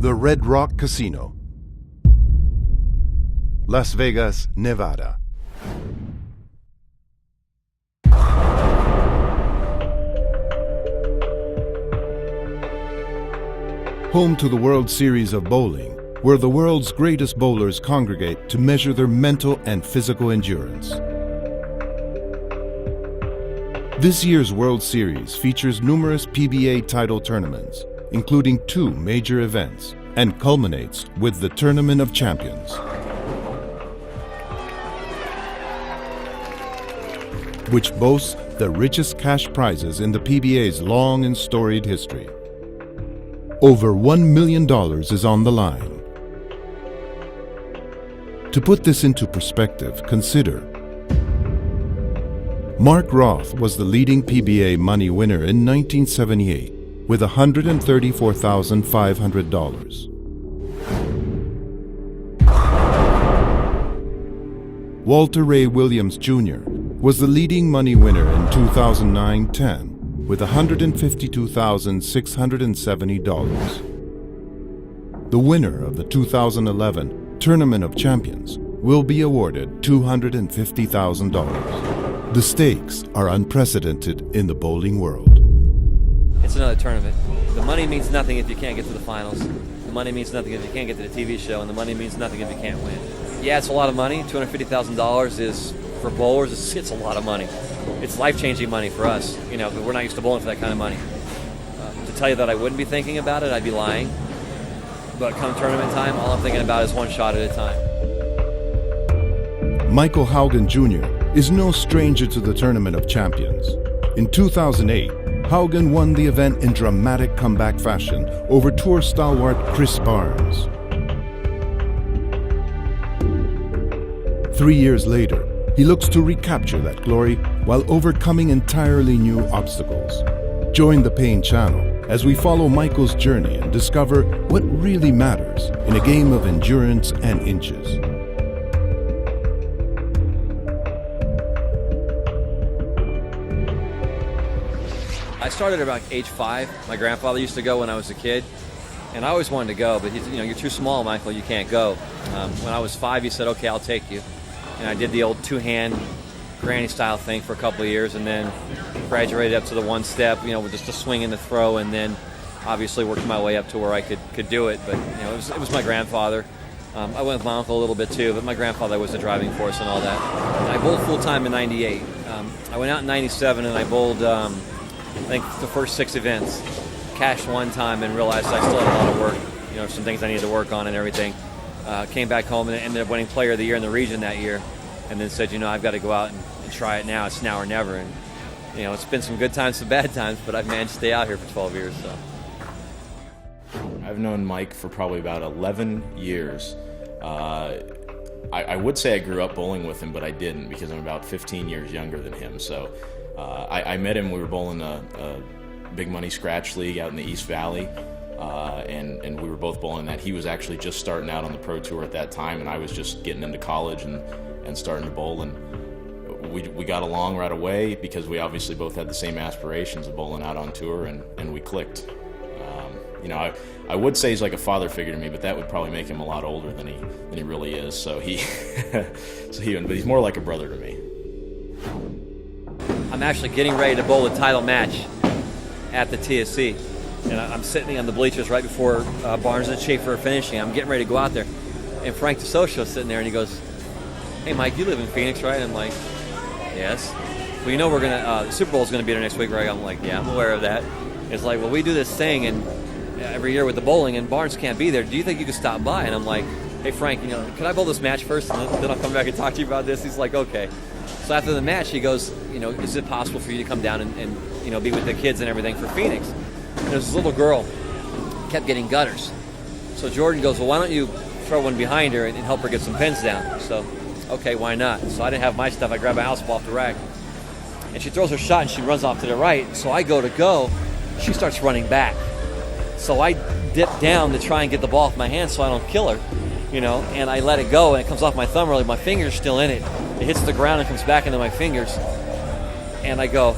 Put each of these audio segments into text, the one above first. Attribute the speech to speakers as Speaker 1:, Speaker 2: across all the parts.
Speaker 1: the Red Rock Casino, Las Vegas, Nevada. Home to the World Series of Bowling, where the world's greatest bowlers congregate to measure their mental and physical endurance. This year's World Series features numerous PBA title tournaments, including 2 major events, and culminates with the Tournament of Champions, which boasts the richest cash prizes in the PBA's long and storied history. Over $1 million is on the line. To put this into perspective, consider Mark Roth was the leading PBA money winner in 1978 with $134,500. Walter Ray Williams Jr. was the leading money winner in 2009-10 with $152,670. The winner of the 2011 Tournament of Champions will be awarded $250,000. The stakes are unprecedented in the bowling world.
Speaker 2: It's another tournament. The money means nothing if you can't get to the finals. The money means nothing if you can't get to the TV show, and the money means nothing if you can't win. Yeah, it's a lot of money. $250,000 is, for bowlers, it's a lot of money. It's life-changing money for us. You know, we're not used to bowling for that kind of money. To tell you that I wouldn't be thinking about it, I'd be lying. But come tournament time, all I'm thinking about is one shot at a time.
Speaker 1: Michael Haugen Jr. is no stranger to the Tournament of Champions. In 2008, Haugen won the event in dramatic comeback fashion over tour stalwart Chris Barnes. 3 years later, he looks to recapture that glory while overcoming entirely new obstacles. Join the Payne Channel as we follow Michael's journey and discover what really matters in a game of endurance and inches.
Speaker 2: I started about age 5. My grandfather used to go when I was a kid, and I always wanted to go, but you're too small, Michael, you can't go. When I was 5, he said, okay, I'll take you. And I did the old 2-hand granny style thing for a couple of years, and then graduated up to the 1-step, with just a swing and a throw, and then obviously worked my way up to where I could do it. But it was my grandfather. I went with my uncle a little bit too, but my grandfather was the driving force and all that. And I bowled full time in '98. I went out in '97 and I bowled I think the first 6 events. Cashed one time and realized I still had a lot of work. Some things I needed to work on and everything. Came back home and ended up winning Player of the Year in the region that year, and then said, I've got to go out and try it now. It's now or never. And it's been some good times, some bad times, but I've managed to stay out here for 12 years. So
Speaker 3: I've known Mike for probably about 11 years. I would say I grew up bowling with him, but I didn't because I'm about 15 years younger than him. So I met him. We were bowling a big money scratch league out in the East Valley. And we were both bowling that. He was actually just starting out on the pro tour at that time, and I was just getting into college and starting to bowl. And we got along right away because we obviously both had the same aspirations of bowling out on tour, and we clicked. I would say he's like a father figure to me, but that would probably make him a lot older than he really is. So but he's more like a brother to me.
Speaker 2: I'm actually getting ready to bowl a title match at the TSC. And I'm sitting on the bleachers right before Barnes and Schaefer are finishing. I'm getting ready to go out there. And Frank DeSocio is sitting there, and he goes, hey, Mike, you live in Phoenix, right? I'm like, yes. Well, we're going to, the Super Bowl is going to be there next week, right? I'm like, yeah, I'm aware of that. It's like, well, we do this thing and every year with the bowling, and Barnes can't be there. Do you think you could stop by? And I'm like, hey, Frank, can I bowl this match first? And then I'll come back and talk to you about this. He's like, okay. So after the match, he goes, is it possible for you to come down and be with the kids and everything for Phoenix? And there's this little girl kept getting gutters. So Jordan goes, well, why don't you throw one behind her and help her get some pins down? So, okay, why not? So I didn't have my stuff. I grabbed my house ball off the rack. And she throws her shot and she runs off to the right. So I go. She starts running back. So I dip down to try and get the ball off my hand so I don't kill her, and I let it go, and it comes off my thumb early. My finger's still in it. It hits the ground and comes back into my fingers. And I go,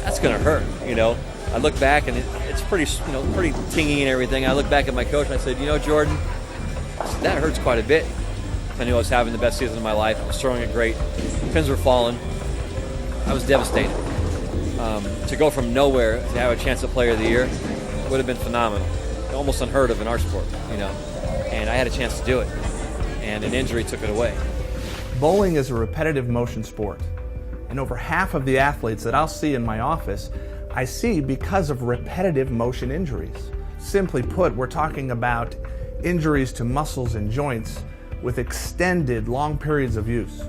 Speaker 2: that's going to hurt, I look back, and it's pretty, pretty tingy and everything. I look back at my coach and I said, Jordan, that hurts quite a bit. I knew I was having the best season of my life. I was throwing it great. Pins were falling. I was devastated. To go from nowhere to have a chance at Player of the Year would have been phenomenal. Almost unheard of in our sport, And I had a chance to do it. And an injury took it away.
Speaker 4: Bowling is a repetitive motion sport. And over half of the athletes that I'll see in my office, I see because of repetitive motion injuries. Simply put, we're talking about injuries to muscles and joints with extended long periods of use.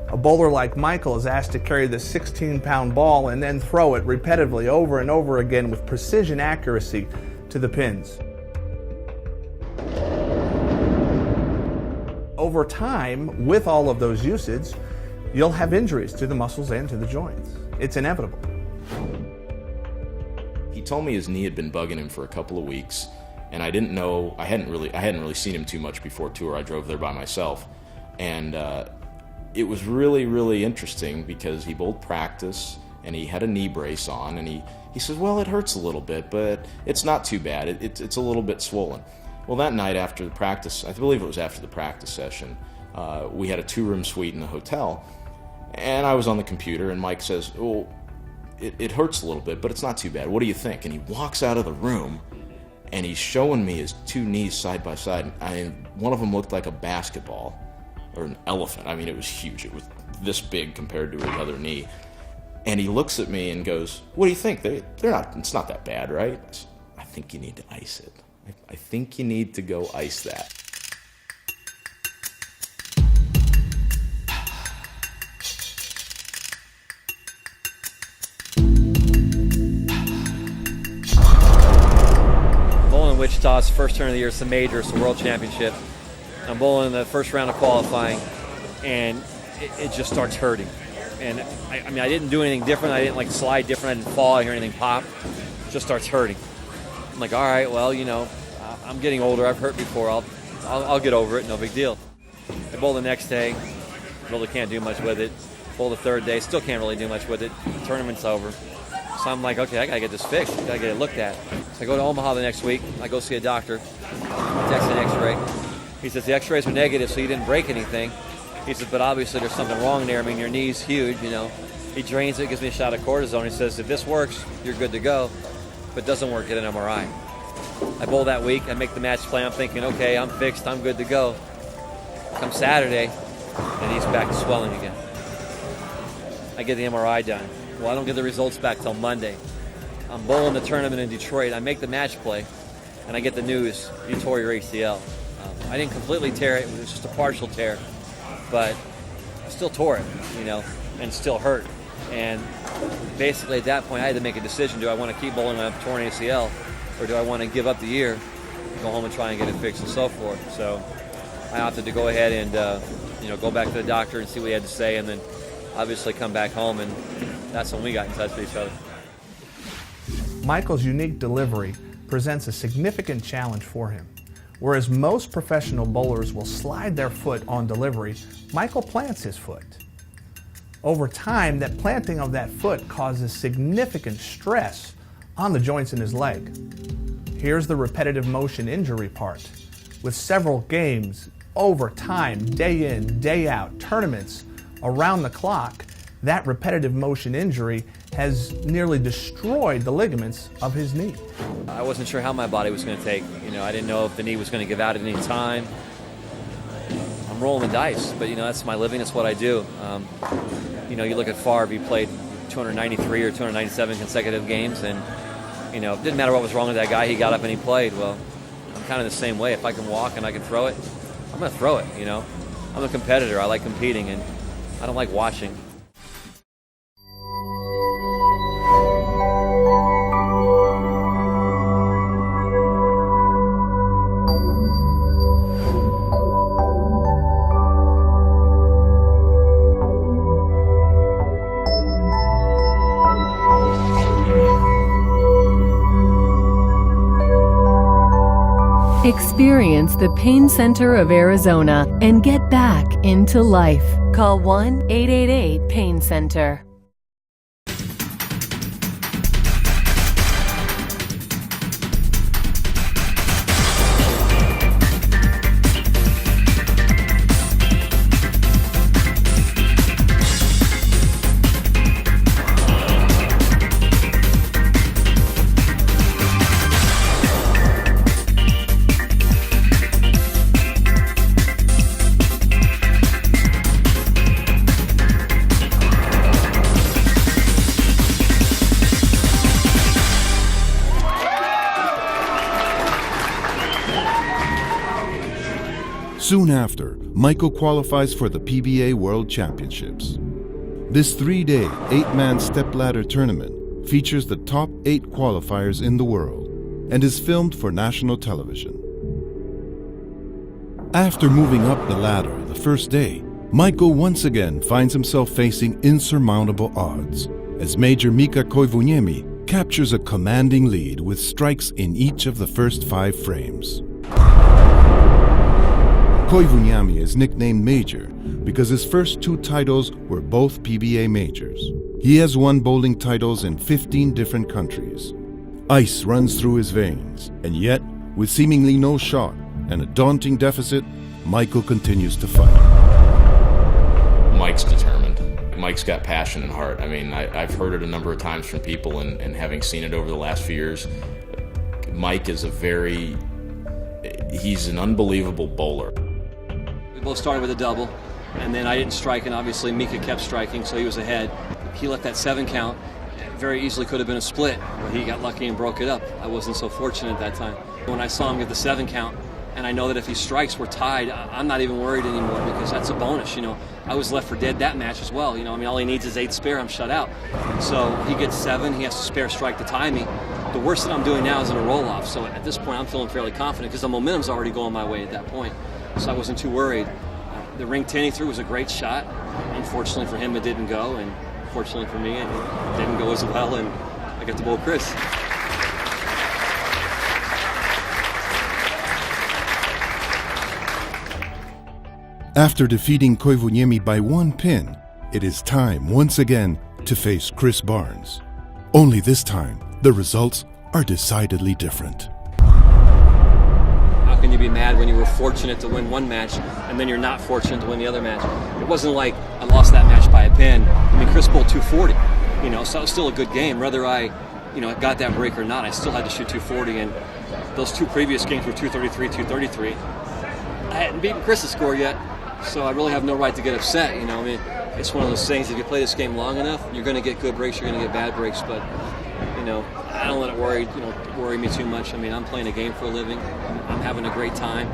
Speaker 4: A bowler like Michael is asked to carry this 16-pound ball and then throw it repetitively over and over again with precision accuracy to the pins. Over time, with all of those usages, you'll have injuries to the muscles and to the joints. It's inevitable.
Speaker 3: He told me his knee had been bugging him for a couple of weeks, and I didn't know. I hadn't really seen him too much before tour. I drove there by myself, and it was really, really interesting because he bowled practice and he had a knee brace on, and he says, well, it hurts a little bit, but it's not too bad. It's a little bit swollen. Well, that night after the practice, I believe it was after the practice session, we had a 2-room suite in the hotel, and I was on the computer, and Mike says, oh, it hurts a little bit, but it's not too bad. What do you think? And he walks out of the room, and he's showing me his 2 knees side by side. One of them looked like a basketball or an elephant. I mean, it was huge. It was this big compared to his other knee. And he looks at me and goes, what do you think? They're not. It's not that bad, right? I said, I think you need to ice it. I think you need to go ice that.
Speaker 2: Bowling in Wichita's first turn of the year. It's the major. It's the World Championship. I'm bowling in the first round of qualifying, and it just starts hurting. And I didn't do anything different. I didn't slide different. I didn't fall. I didn't hear anything pop. It just starts hurting. I'm like, all right, well, I'm getting older. I've hurt before. I'll get over it. No big deal. I bowl the next day. Really can't do much with it. Bowl the third day. Still can't really do much with it. The tournament's over. So I'm like, okay, I got to get this fixed. I got to get it looked at. So I go to Omaha the next week. I go see a doctor. Takes an x-ray. He says the x-rays are negative, so you didn't break anything. He says, but obviously there's something wrong there. I mean, your knee's huge, He drains it, gives me a shot of cortisone. He says, if this works, you're good to go. If it doesn't work, get an MRI. I bowl that week. I make the match play. I'm thinking, okay, I'm fixed. I'm good to go. Come Saturday, and he's back to swelling again. I get the MRI done. Well, I don't get the results back till Monday. I'm bowling the tournament in Detroit. I make the match play, and I get the news, you tore your ACL. I didn't completely tear it. It was just a partial tear. But I still tore it, and still hurt. And basically at that point I had to make a decision. Do I want to keep bowling on a torn ACL, or do I want to give up the year, go home and try and get it fixed and so forth? So I opted to go ahead and go back to the doctor and see what he had to say, and then obviously come back home, and that's when we got in touch with each other.
Speaker 4: Michael's unique delivery presents a significant challenge for him. Whereas most professional bowlers will slide their foot on delivery, Michael plants his foot. Over time, that planting of that foot causes significant stress on the joints in his leg. Here's the repetitive motion injury part. With several games, over time, day in, day out, tournaments, around the clock, that repetitive motion injury has nearly destroyed the ligaments of his knee.
Speaker 2: I wasn't sure how my body was going to take. I didn't know if the knee was going to give out at any time. I'm rolling the dice, but that's my living. That's what I do. You look at Favre. He played 293 or 297 consecutive games, and it didn't matter what was wrong with that guy. He got up and he played. Well, I'm kind of the same way. If I can walk and I can throw it, I'm going to throw it. I'm a competitor. I like competing, and I don't like watching.
Speaker 5: Experience the Pain Center of Arizona and get back into life. Call 1-888-PAIN-CENTER.
Speaker 1: Soon after, Michael qualifies for the PBA World Championships. This 3-day, 8-man stepladder tournament features the top 8 qualifiers in the world and is filmed for national television. After moving up the ladder the first day, Michael once again finds himself facing insurmountable odds as Major Mika Koivuniemi captures a commanding lead with strikes in each of the first 5 frames. Koivuniemi is nicknamed Major because his first 2 titles were both PBA majors. He has won bowling titles in 15 different countries. Ice runs through his veins, and yet, with seemingly no shot and a daunting deficit, Michael continues to fight.
Speaker 3: Mike's determined. Mike's got passion and heart. I mean, I've heard it a number of times from people, and having seen it over the last few years, Mike is he's an unbelievable bowler.
Speaker 2: We both started with a double, and then I didn't strike, and obviously Mika kept striking, so he was ahead. He left that 7 count. Very easily could have been a split, but he got lucky and broke it up. I wasn't so fortunate that time. When I saw him get the 7 count, and I know that if he strikes, we're tied, I'm not even worried anymore because that's a bonus, you know. I was left for dead that match as well, you know. I mean, all he needs is 8 spare, I'm shut out. So he gets 7, he has to spare strike to tie me. The worst that I'm doing now is in a roll-off, so at this point I'm feeling fairly confident because the momentum's already going my way at that point. So I wasn't too worried. The ring 10 he threw was a great shot. Unfortunately for him, it didn't go, and fortunately for me, it didn't go as well, and I got to bowl Chris.
Speaker 1: After defeating Koivuniemi by 1 pin, it is time once again to face Chris Barnes. Only this time, the results are decidedly different.
Speaker 2: How can you be mad when you were fortunate to win one match and then you're not fortunate to win the other match? It wasn't like I lost that match by a pin. I mean, Chris bowled 240, you know, so it was still a good game. Whether I, got that break or not, I still had to shoot 240, and those 2 previous games were 233, 233. I hadn't beaten Chris's score yet, so I really have no right to get upset, you know. I mean, it's one of those things, if you play this game long enough, you're going to get good breaks, you're going to get bad breaks, but, I don't let it worry me too much. I mean, I'm playing a game for a living. I'm having a great time.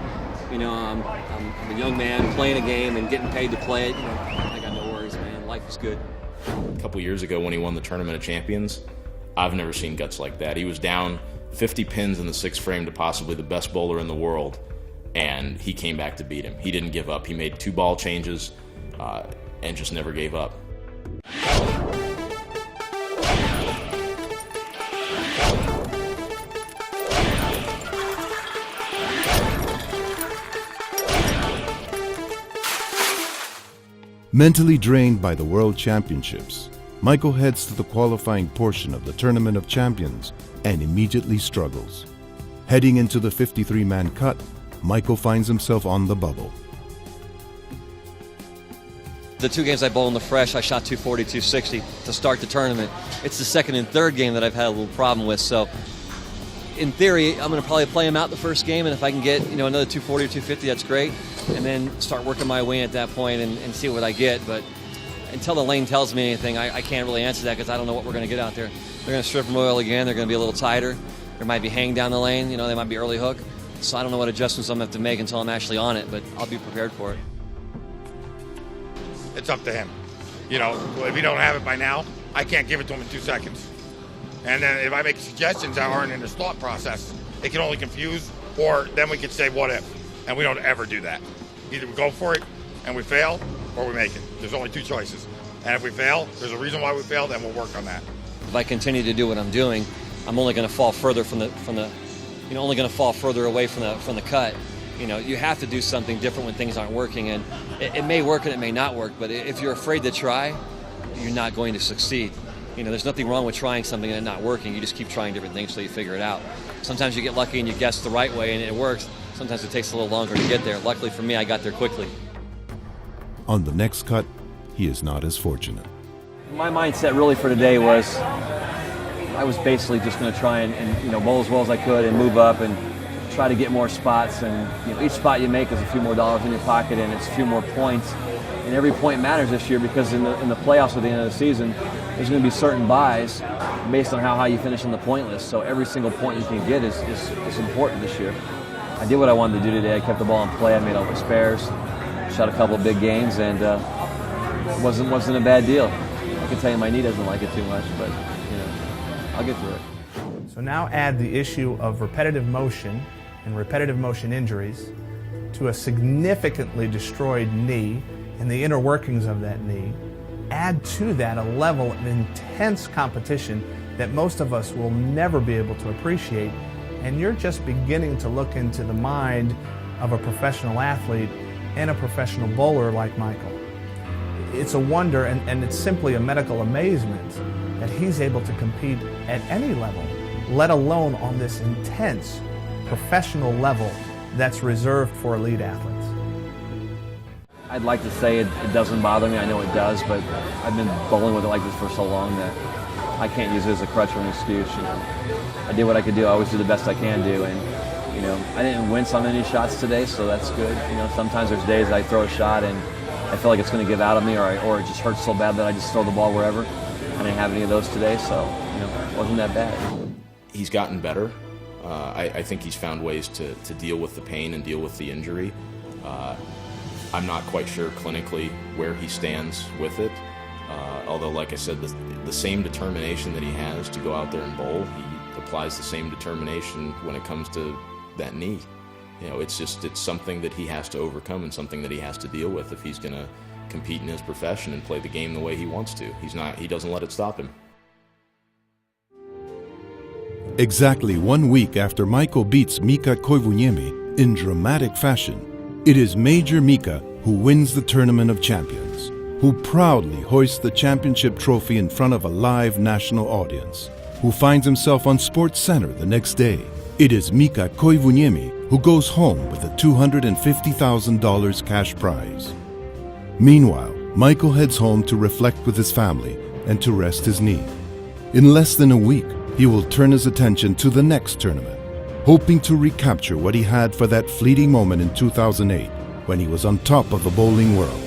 Speaker 2: I'm a young man playing a game and getting paid to play it. I got no worries, man. Life is good.
Speaker 3: A couple years ago when he won the Tournament of Champions, I've never seen guts like that. He was down 50 pins in the 6th frame to possibly the best bowler in the world, and he came back to beat him. He didn't give up. He made 2 ball changes and just never gave up.
Speaker 1: Mentally drained by the World Championships, Michael heads to the qualifying portion of the Tournament of Champions and immediately struggles. Heading into the 53-man cut, Michael finds himself on the bubble.
Speaker 2: The 2 games I bowled in the fresh, I shot 240, 260 to start the tournament. It's the 2nd and 3rd game that I've had a little problem with, so in theory, I'm going to probably play him out the first game, and if I can get another 240 or 250, that's great, and then start working my way at that point and see what I get. But until the lane tells me anything, I can't really answer that because I don't know what we're going to get out there. They're going to strip from oil again. They're going to be a little tighter. There might be hang down the lane. They might be early hook. So I don't know what adjustments I'm going to have to make until I'm actually on it, but I'll be prepared for it.
Speaker 6: It's up to him. If he don't have it by now, I can't give it to him in 2 seconds. And then if I make suggestions that aren't in his thought process, it can only confuse, or then we can say what if. And we don't ever do that. Either we go for it and we fail, or we make it. There's only 2 choices. And if we fail, there's a reason why we failed, and we'll work on that.
Speaker 2: If I continue to do what I'm doing, I'm only going to fall further only going to fall further away from the cut. You have to do something different when things aren't working, and it may work and it may not work, but if you're afraid to try, you're not going to succeed. There's nothing wrong with trying something and it not working. You just keep trying different things till you figure it out. Sometimes you get lucky and you guess the right way and it works. Sometimes it takes a little longer to get there. Luckily for me, I got there quickly.
Speaker 1: On the next cut, he is not as fortunate.
Speaker 2: My mindset really for today was I was basically just going to try and bowl as well as I could and move up and try to get more spots. And each spot you make is a few more dollars in your pocket, and it's a few more points. And every point matters this year because in the playoffs at the end of the season, there's going to be certain buys based on how high you finish on the point list. So every single point you can get is important this year. I did what I wanted to do today. I kept the ball in play. I made all my spares, shot a couple of big games, and it wasn't a bad deal. I can tell you my knee doesn't like it too much, but I'll get through it.
Speaker 4: So now add the issue of repetitive motion and repetitive motion injuries to a significantly destroyed knee and the inner workings of that knee. Add to that a level of intense competition that most of us will never be able to appreciate, and you're just beginning to look into the mind of a professional athlete and a professional bowler like Michael. It's a wonder, and it's simply a medical amazement that he's able to compete at any level, let alone on this intense professional level that's reserved for elite athletes.
Speaker 2: I'd like to say it doesn't bother me. I know it does, but I've been bowling with it like this for so long that I can't use it as a crutch or an excuse. I did what I could do. I always do the best I can do, and I didn't wince on any shots today, so that's good. Sometimes there's days I throw a shot and I feel like it's going to give out of me, or it just hurts so bad that I just throw the ball wherever. I didn't have any of those today, so it wasn't that bad.
Speaker 3: He's gotten better. I think he's found ways to deal with the pain and deal with the injury. I'm not quite sure clinically where he stands with it. Although, like I said, the same determination that he has to go out there and bowl, he applies the same determination when it comes to that knee. It's something that he has to overcome and something that he has to deal with if he's going to compete in his profession and play the game the way he wants to. He doesn't let it stop him.
Speaker 1: Exactly 1 week after Michael beats Mika Koivuniemi in dramatic fashion, it is Major Mika who wins the Tournament of Champions, who proudly hoists the championship trophy in front of a live national audience, who finds himself on Sports Center the next day. It is Mika Koivuniemi who goes home with a $250,000 cash prize. Meanwhile, Michael heads home to reflect with his family and to rest his knee. In less than a week, he will turn his attention to the next tournament, hoping to recapture what he had for that fleeting moment in 2008 when he was on top of the bowling world.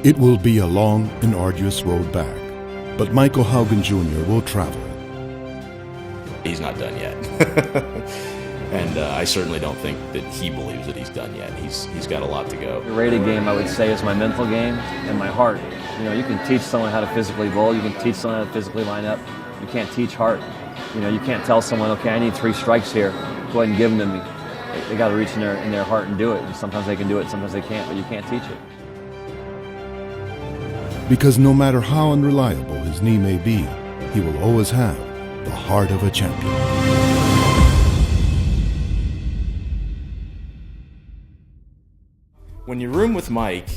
Speaker 1: It will be a long and arduous road back, but Michael Haugen Jr. will travel it.
Speaker 3: He's not done yet. And I certainly don't think that he believes that he's done yet. He's got a lot to go.
Speaker 2: The rated game, I would say, is my mental game and my heart. You can teach someone how to physically bowl. You can teach someone how to physically line up. You can't teach heart. You can't tell someone, okay, I need 3 strikes here. Go ahead and give them to me. They got to reach in their heart and do it. And sometimes they can do it, sometimes they can't, but you can't teach it.
Speaker 1: Because no matter how unreliable his knee may be, he will always have the heart of a champion.
Speaker 3: When you room with Mike,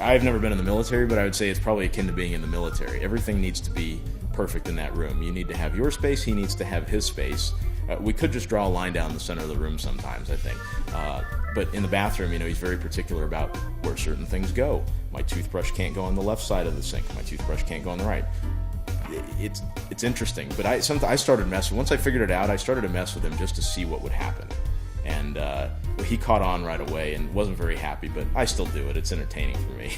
Speaker 3: I've never been in the military, but I would say it's probably akin to being in the military. Everything needs to be perfect in that room. You need to have your space, he needs to have his space. We could just draw a line down the center of the room sometimes, I think. But in the bathroom, he's very particular about where certain things go. My toothbrush can't go on the left side of the sink. My toothbrush can't go on the right. It's interesting, but I started messing. Once I figured it out, I started to mess with him just to see what would happen. And he caught on right away and wasn't very happy, but I still do it. It's entertaining for me.